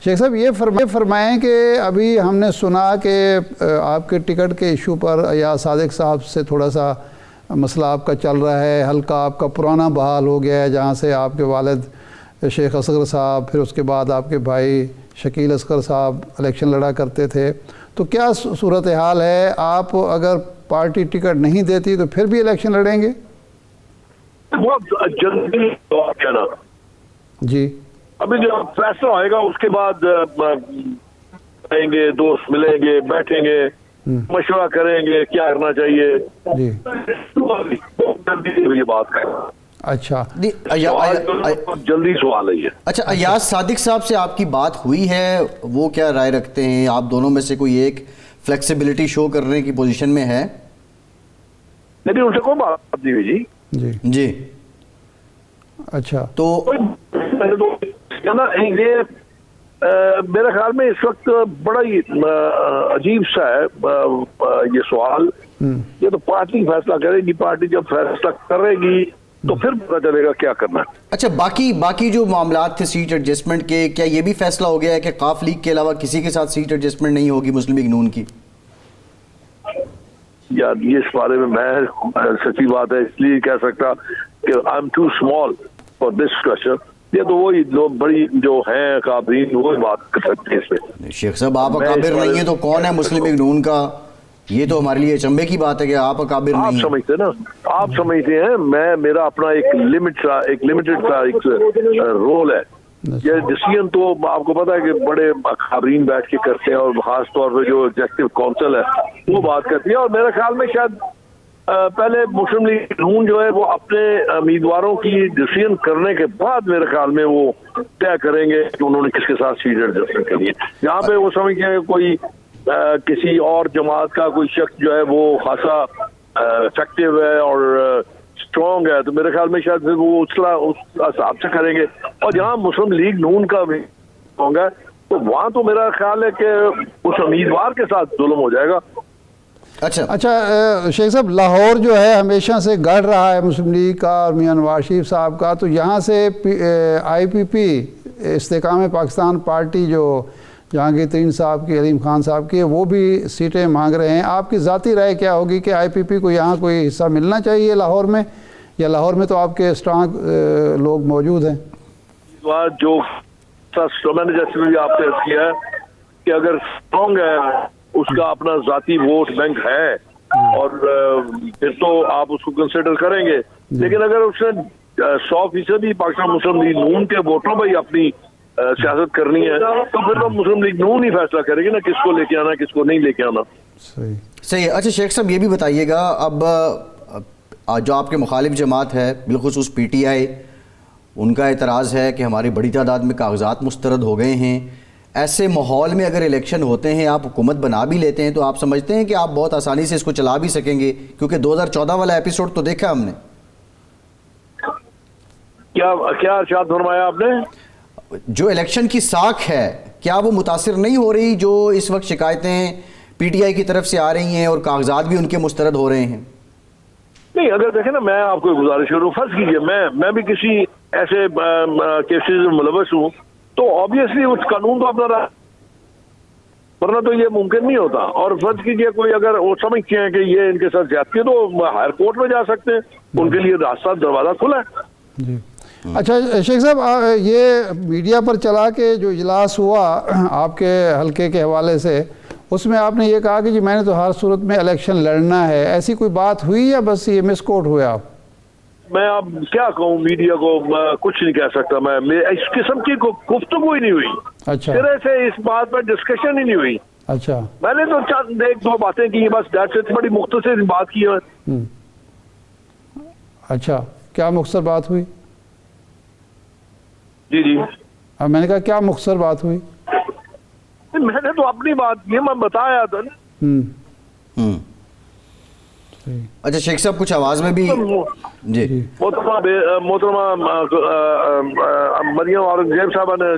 شیخ صاحب یہ فرمائیں کہ ابھی ہم نے سنا کہ آپ کے ٹکٹ کے ایشو پر ایاز صادق صاحب سے تھوڑا سا مسئلہ آپ کا چل رہا ہے، حلقہ آپ کا پرانا بحال ہو گیا ہے جہاں سے آپ کے والد شیخ اصغر صاحب، پھر اس کے بعد آپ کے بھائی شکیل اصغر صاحب الیکشن لڑا کرتے تھے، تو کیا صورتحال ہے؟ آپ اگر پارٹی ٹکٹ نہیں دیتی تو پھر بھی الیکشن لڑیں گے؟ بہت جلدی کہنا جی ابھی جو فیصلہ ہوئے گا اس کے بعد آئیں گے، دوست ملیں گے، بیٹھیں گے، مشورہ کریں گے کیا کرنا چاہیے. جی یہ بات ہے. اچھا جلدی سوال ہے یہ. اچھا، ایاز صادق صاحب سے آپ کی بات ہوئی ہے؟ وہ کیا رائے رکھتے ہیں؟ آپ دونوں میں سے کوئی ایک فلیکسیبلٹی شو کرنے کی پوزیشن میں ہے؟ لیکن ان سے کوئی بات نہیں ہوئی جی. جی جی اچھا تو یہ میرے خیال میں اس وقت بڑا ہی عجیب سا ہے یہ سوال. یہ تو پارٹی فیصلہ کرے گی، پارٹی جب فیصلہ کرے گی تو پھر پتہ چلے گا کیا کرنا ہے. اچھا، باقی جو معاملات تھے سیٹ ایڈجسٹمنٹ کے، کیا یہ بھی فیصلہ ہو گیا ہے کہ قاف لیگ کے علاوہ کسی کے ساتھ سیٹ ایڈجسٹمنٹ نہیں ہوگی مسلم لیگ نون کی؟ یار یہ اس بارے میں سچی بات ہے اس لیے کہہ سکتا کہ I am too small for this question. یہ تو وہی لوگ بڑی جو ہیں قابرین وہی بات کر سکتے ہیں اس میں. شیخ صاحب آپ اکابر نہیں ہیں تو کون ہے مسلم لیگ نون کا؟ یہ تو ہمارے لیے اچنبے کی بات ہے کہ آپ اکابر نہیں ہیں. آپ سمجھتے نا، آپ سمجھتے ہیں میرا اپنا ایک لمیٹڈ سا ایک رول ہے. یہ ڈیسیژن تو آپ کو پتا ہے کہ بڑے اکابرین بیٹھ کے کرتے ہیں اور خاص طور پہ جو ایگزیکٹو کونسل ہے وہ بات کرتی ہے. اور میرے خیال میں شاید پہلے مسلم لیگ نون جو ہے وہ اپنے امیدواروں کی ڈیسیژن کرنے کے بعد میرے خیال میں وہ طے کریں گے کہ انہوں نے کس کے ساتھ سیٹ ایڈجسٹمنٹ کرنی ہے. یہاں پہ وہ سمجھتے ہیں کوئی کسی اور جماعت کا کوئی شخص جو ہے وہ خاصا افیکٹو ہے اور اسٹرانگ ہے تو میرے خیال میں شاید وہ اس حساب سے کریں گے. اور جہاں مسلم لیگ نون کا بھی ہوگا تو وہاں تو میرا خیال ہے کہ اس امیدوار کے ساتھ ظلم ہو جائے گا. اچھا شیخ صاحب، لاہور جو ہے ہمیشہ سے گڑھ رہا ہے مسلم لیگ کا اور میاں نواز شریف صاحب کا، تو یہاں سے آئی پی پی استحکام پاکستان پارٹی جو جہانگیر ترین صاحب کی، علیم خان صاحب کی، وہ بھی سیٹیں مانگ رہے ہیں. آپ کی ذاتی رائے کیا ہوگی کہ آئی پی پی کو یہاں کوئی حصہ ملنا چاہیے لاہور میں، یا لاہور میں تو آپ کے اسٹرانگ لوگ موجود ہیں؟ جو میں نے جیسے بھی آپ نے کیا ہے کہ اگر اسٹرانگ ہے اس کا اپنا ذاتی ووٹ بینک ہے اور پھر تو آپ اس کو کنسیڈر کریں گے. لیکن اگر اس نے 100% ہی پاکستان مسلم لیگ نون کے ووٹوں پہ ہی اپنی سیاست کرنی ہے تو پھر تو مسلم لیگ نون ہی فیصلہ کرے گی نا کس کو لے کے آنا کس کو نہیں لے کے آنا. صحیح. اچھا شیخ صاحب یہ بھی بتائیے گا، اب جو آپ کے مخالف جماعت ہے بالخصوص پی ٹی آئی، ان کا اعتراض ہے کہ ہماری بڑی تعداد میں کاغذات مسترد ہو گئے ہیں. ایسے ماحول میں اگر الیکشن ہوتے ہیں، آپ حکومت بنا بھی لیتے ہیں، تو آپ سمجھتے ہیں کہ آپ بہت آسانی سے اس کو چلا بھی سکیں گے؟ کیونکہ 2014 والا ایپیسوڈ تو دیکھا ہم نے. کیا ارشاد فرمایا آپ نے؟ جو الیکشن کی ساکھ ہے کیا وہ متاثر نہیں ہو رہی جو اس وقت شکایتیں پی ٹی آئی کی طرف سے آ رہی ہیں اور کاغذات بھی ان کے مسترد ہو رہے ہیں؟ نہیں، اگر دیکھیں نا، میں آپ کو گزارش کروں، فرض کیجئے میں بھی کسی ایسے کیسز میں ملوث ہوں تو آبویسلی اس قانون کو اپنا ورنہ تو یہ ممکن نہیں ہوتا. اور فرض کیجئے کوئی اگر وہ سمجھتے ہیں کہ یہ ان کے ساتھ زیادتی ہے تو ہائر کورٹ میں جا سکتے ہیں، ان کے لیے راستہ دروازہ کھلا ہے. جی اچھا شیخ صاحب، یہ میڈیا پر چلا کہ جو اجلاس ہوا آپ کے حلقے کے حوالے سے، اس میں آپ نے یہ کہا کہ جی میں نے تو ہر صورت میں الیکشن لڑنا ہے، ایسی کوئی بات ہوئی یا بس یہ مس کوٹ ہوئے؟ آپ میں اب کیا کہوں میڈیا کو، کچھ نہیں کہہ سکتا. میں اس قسم کی گفتگو ہی نہیں ہوئی. اچھا طرح سے اس بات پر ڈسکشن ہی نہیں ہوئی. اچھا میں نے تو چند ایک دو باتیں کی بس، بڑی مختصر بات کی ہے. اچھا کیا مختصر بات ہوئی؟ جی میں نے کہا کیا مختصر بات ہوئی؟ میں نے تو اپنی بات کی، میں بتایا تھا نا. اچھا شیخ صاحب کچھ آواز میں بھی جی محترمہ مریم اورنگزیب صاحبہ نے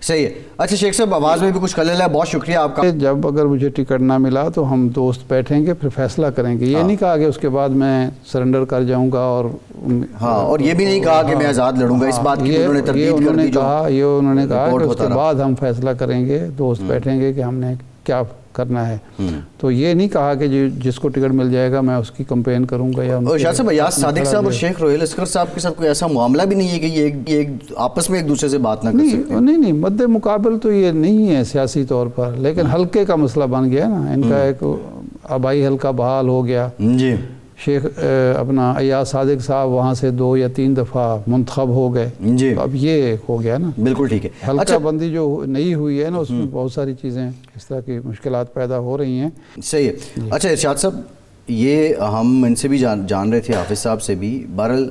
صحیح ہے. اچھا شیخ صاحب آواز میں بھی کچھ خلل ہے, بہت شکریہ آپ کا. جب اگر مجھے ٹکٹ نہ ملا تو ہم دوست بیٹھیں گے پھر فیصلہ کریں گے. یہ نہیں کہا کہ اس کے بعد میں سرنڈر کر جاؤں گا اور ہاں, اور یہ بھی نہیں کہا کہ میں آزاد لڑوں گا, اس بات کی انہوں نے تردید کر دی. یہ انہوں نے کہا کہ اس کے بعد ہم فیصلہ کریں گے, دوست بیٹھیں گے کہ ہم نے کیا کرنا ہے. تو یہ نہیں کہا کہ جس کو ٹکٹ مل جائے گا میں اس کی کمپین کروں گا. یا شاہ صاحب ایاز صادق صاحب اور شیخ روہیل اسکر صاحب کے ساتھ کوئی ایسا معاملہ بھی نہیں ہے کہ یہ آپس میں ایک دوسرے سے بات نہ کر سکتے؟ نہیں, مد مقابل تو یہ نہیں ہے سیاسی طور پر, لیکن حلقے کا مسئلہ بن گیا نا. ان کا ایک آبائی حلقہ بحال ہو گیا. جی. شیخ اپنا ایاز صادق صاحب وہاں سے 2 یا 3 دفعہ منتخب ہو گئے. جی. اب یہ ہو گیا نا. بالکل ٹھیک ہے. حلقہ بندی جو نئی ہوئی ہے نا, اس میں بہت ساری چیزیں اس طرح کی مشکلات پیدا ہو رہی ہیں. صحیح ہے. اچھا ارشاد صاحب, یہ ہم ان سے بھی جان رہے تھے, حافظ صاحب سے بھی, بہرحال